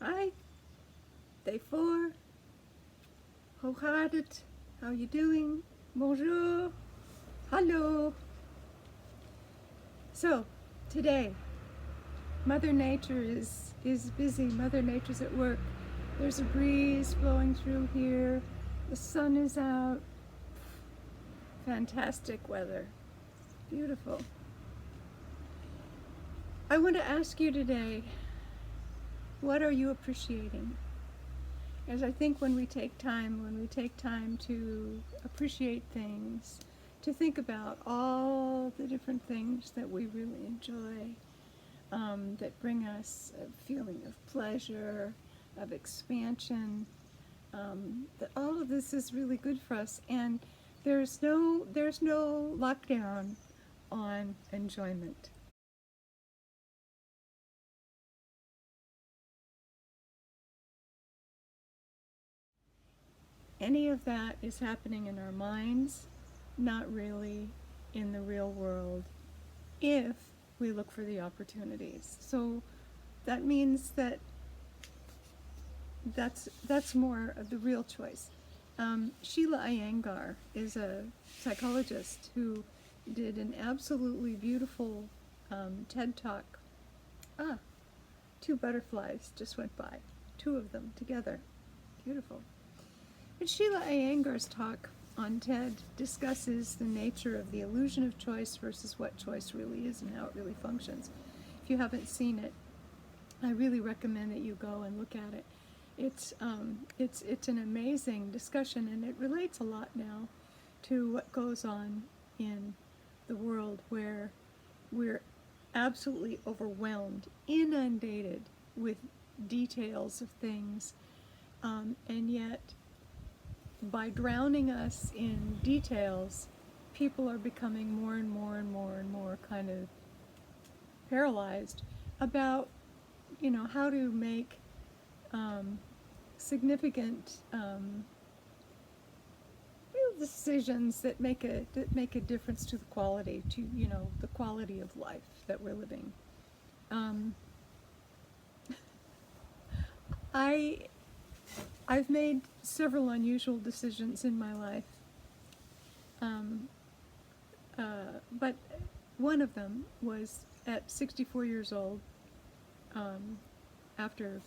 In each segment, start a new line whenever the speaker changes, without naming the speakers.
Hi, day 4. How hard it? How you doing? Bonjour. Hello. So, today, Mother Nature is busy. Mother Nature's at work. There's a breeze blowing through here. The sun is out. Fantastic weather. Beautiful. I want to ask you today, what are you appreciating? As I think when we take time to appreciate things, to think about all the different things that we really enjoy, that bring us a feeling of pleasure, of expansion, that all of this is really good for us, and there's no lockdown on enjoyment. Any of that is happening in our minds, not really in the real world, if we look for the opportunities. So that means that that's more of the real choice. Sheila Iyengar is a psychologist who did an absolutely beautiful TED Talk. Ah, 2 butterflies just went by, 2 of them together. Beautiful. And Sheila Iyengar's talk on TED discusses the nature of the illusion of choice versus what choice really is and how it really functions. If you haven't seen it, I really recommend that you go and look at it. It's an amazing discussion, and it relates a lot now to what goes on in the world, where we're absolutely overwhelmed, inundated with details of things, and yet by drowning us in details, people are becoming more and more kind of paralyzed about, how to make significant real decisions that make a difference to the quality of life that we're living. I've made several unusual decisions in my life, but one of them was at 64 years old, after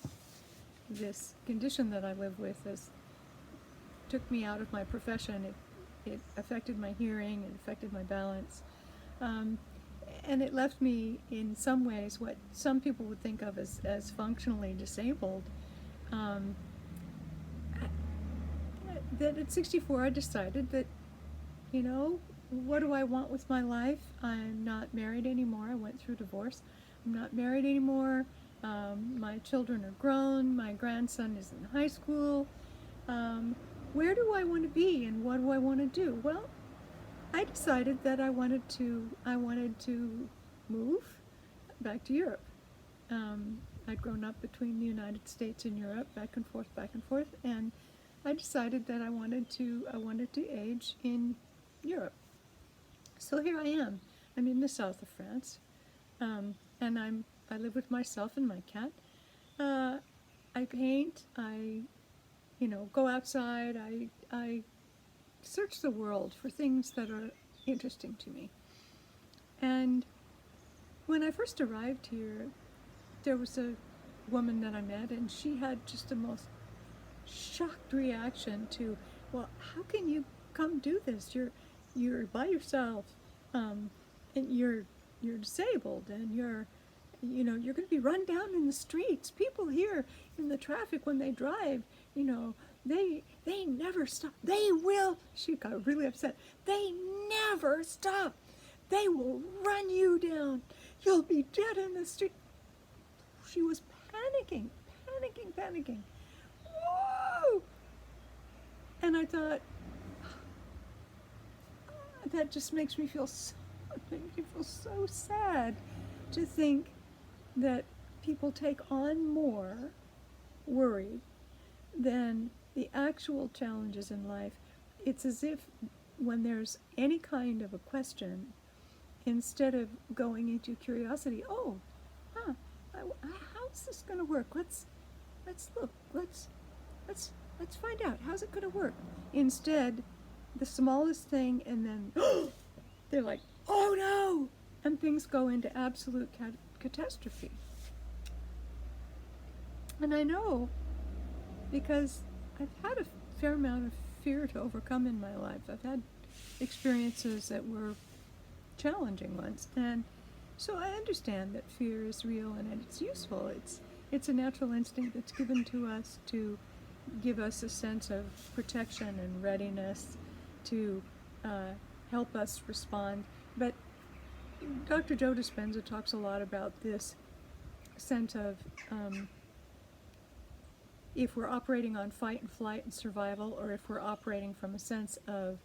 this condition that I live with took me out of my profession. It affected my hearing, it affected my balance, and it left me in some ways what some people would think of as functionally disabled. That at 64 I decided that, what do I want with my life? I'm not married anymore. I went through divorce. I'm not married anymore. My children are grown. My grandson is in high school. Where do I want to be, and what do I want to do? Well, I decided that I wanted to move back to Europe. I'd grown up between the United States and Europe, back and forth, and I decided that I wanted to age in Europe. So here I am. I'm in the south of France, and I live with myself and my cat. I paint. I go outside. I search the world for things that are interesting to me. And when I first arrived here, there was a woman that I met, and she had just the most shocked reaction to, well, how can you come do this? You're by yourself, and you're disabled, and you're going to be run down in the streets. People here in the traffic when they drive, they never stop. They will. She got really upset. They never stop. They will run you down. You'll be dead in the street. She was panicking. Whoa! And I thought, that just makes me feel so sad to think that people take on more worry than the actual challenges in life. It's as if when there's any kind of a question, instead of going into curiosity, how's this going to work? let's look, let's find out, how's it going to work? Instead, the smallest thing, and then they're like, oh no, and things go into absolute catastrophe. And I know, because I've had a fair amount of fear to overcome in my life. I've had experiences that were challenging ones, and so I understand that fear is real and it's useful. It's a natural instinct that's given to us to give us a sense of protection and readiness to help us respond. But Dr. Joe Dispenza talks a lot about this sense of if we're operating on fight and flight and survival, or if we're operating from a sense of,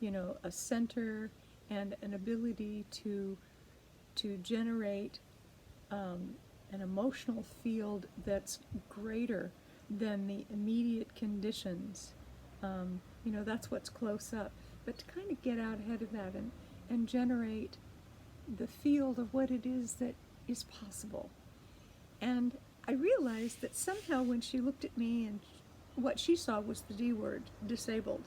a center and an ability to generate an emotional field that's greater than the immediate conditions. That's what's close up. But to kind of get out ahead of that and generate the field of what it is that is possible. And I realized that somehow when she looked at me and what she saw was the D word, disabled,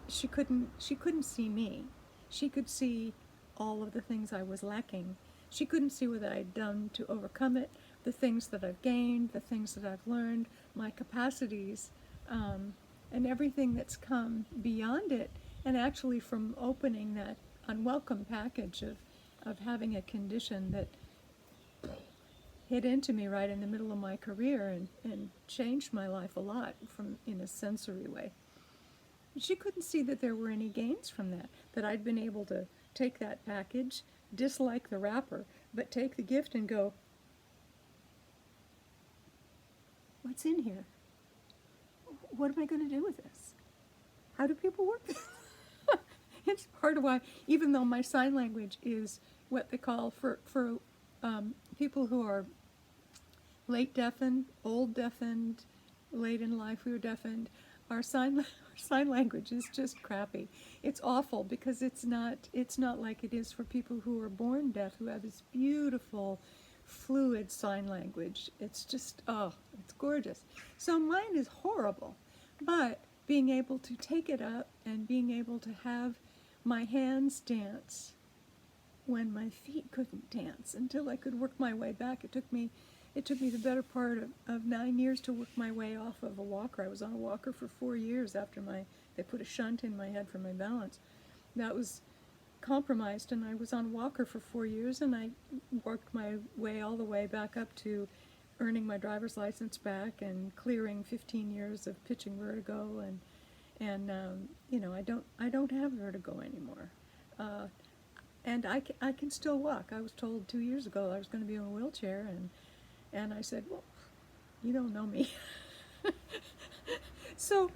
she couldn't see me. She could see all of the things I was lacking. She couldn't see what I'd done to overcome it, the things that I've gained, the things that I've learned, my capacities, and everything that's come beyond it, and actually from opening that unwelcome package of having a condition that hit into me right in the middle of my career and changed my life a lot in a sensory way. She couldn't see that there were any gains from that I'd been able to take that package, dislike the wrapper, but take the gift and go, what's in here? What am I going to do with this? How do people work this? It's part of why, even though my sign language is what they call for people who are late deafened, old deafened, late in life we were deafened, our sign language is just crappy. It's awful because it's not like it is for people who are born deaf, who have this beautiful, fluid sign language. It's just, it's gorgeous. So mine is horrible, but being able to take it up and being able to have my hands dance when my feet couldn't dance until I could work my way back. It took me the better part of 9 years to work my way off of a walker. I was on a walker for 4 years after they put a shunt in my head for my balance. That was compromised, and I was on a walker for 4 years, and I worked my way all the way back up to earning my driver's license back and clearing 15 years of pitching vertigo, and I don't have vertigo anymore. And I can still walk. I was told 2 years ago I was going to be in a wheelchair, and I said, well, you don't know me. So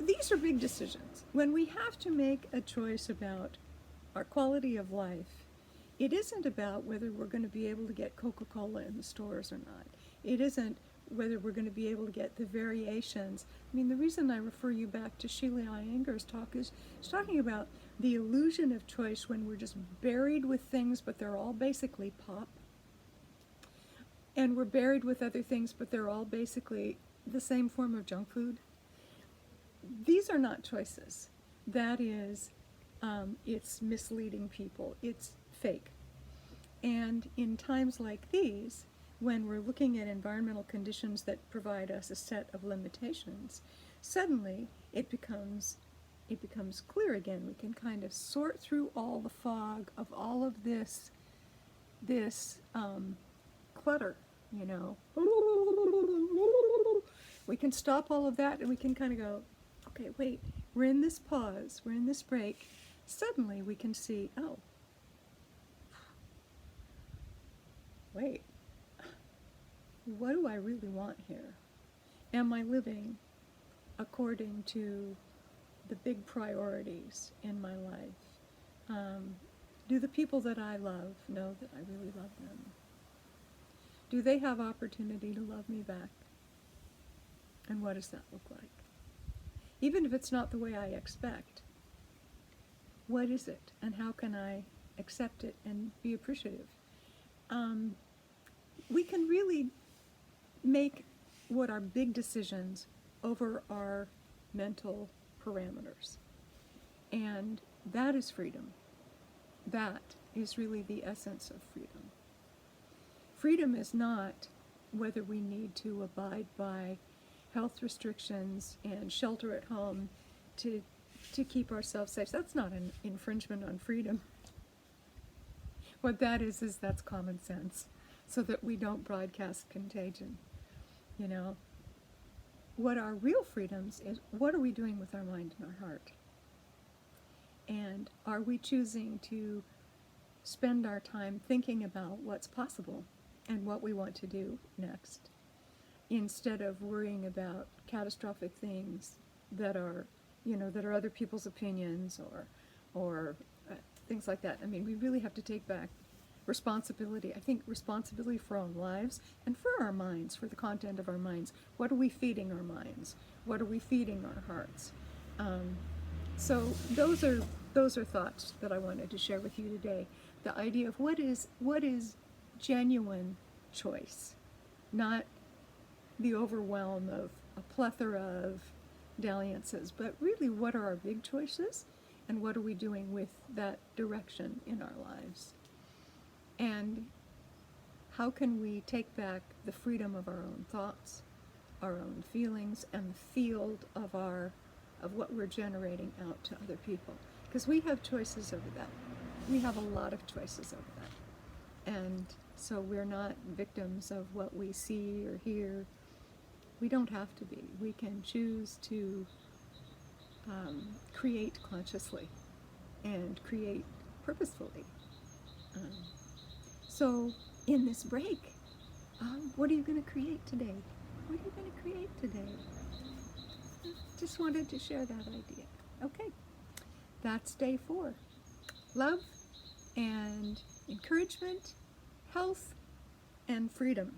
these are big decisions. When we have to make a choice about our quality of life, it isn't about whether we're going to be able to get Coca-Cola in the stores or not. It isn't whether we're going to be able to get the variations. I mean, the reason I refer you back to Sheila Iyengar's talk is she's talking about the illusion of choice when we're just buried with things, but they're all basically pop. And we're buried with other things, but they're all basically the same form of junk food. These are not choices. That is, it's misleading people. It's fake. And in times like these, when we're looking at environmental conditions that provide us a set of limitations, suddenly it becomes clear again. We can kind of sort through all the fog of all of this clutter, We can stop all of that and we can kind of go, okay, wait, we're in this pause, we're in this break. Suddenly we can see, oh, wait, what do I really want here? Am I living according to the big priorities in my life? Do the people that I love know that I really love them? Do they have opportunity to love me back? And what does that look like? Even if it's not the way I expect, what is it? And how can I accept it and be appreciative? We can really make what are big decisions over our mental parameters. And that is freedom. That is really the essence of freedom. Freedom is not whether we need to abide by health restrictions and shelter at home to keep ourselves safe. That's not an infringement on freedom. What that is that's common sense, so that we don't broadcast contagion. You know, what our real freedoms is, what are we doing with our mind and our heart? And are we choosing to spend our time thinking about what's possible and what we want to do next, instead of worrying about catastrophic things that are, that are other people's opinions or things like that. I mean, we really have to take back responsibility. I think responsibility for our own lives and for our minds, for the content of our minds. What are we feeding our minds? What are we feeding our hearts? So those are thoughts that I wanted to share with you today. The idea of what is genuine choice, not the overwhelm of a plethora of dalliances, but really what are our big choices and what are we doing with that direction in our lives? And how can we take back the freedom of our own thoughts, our own feelings, and the field of what we're generating out to other people? Because we have choices over that. We have a lot of choices over that. And so we're not victims of what we see or hear. We don't have to be. We can choose to create consciously and create purposefully. So in this break, what are you going to create today? What are you going to create today? Just wanted to share that idea. Okay, that's day 4. Love and encouragement, health and freedom.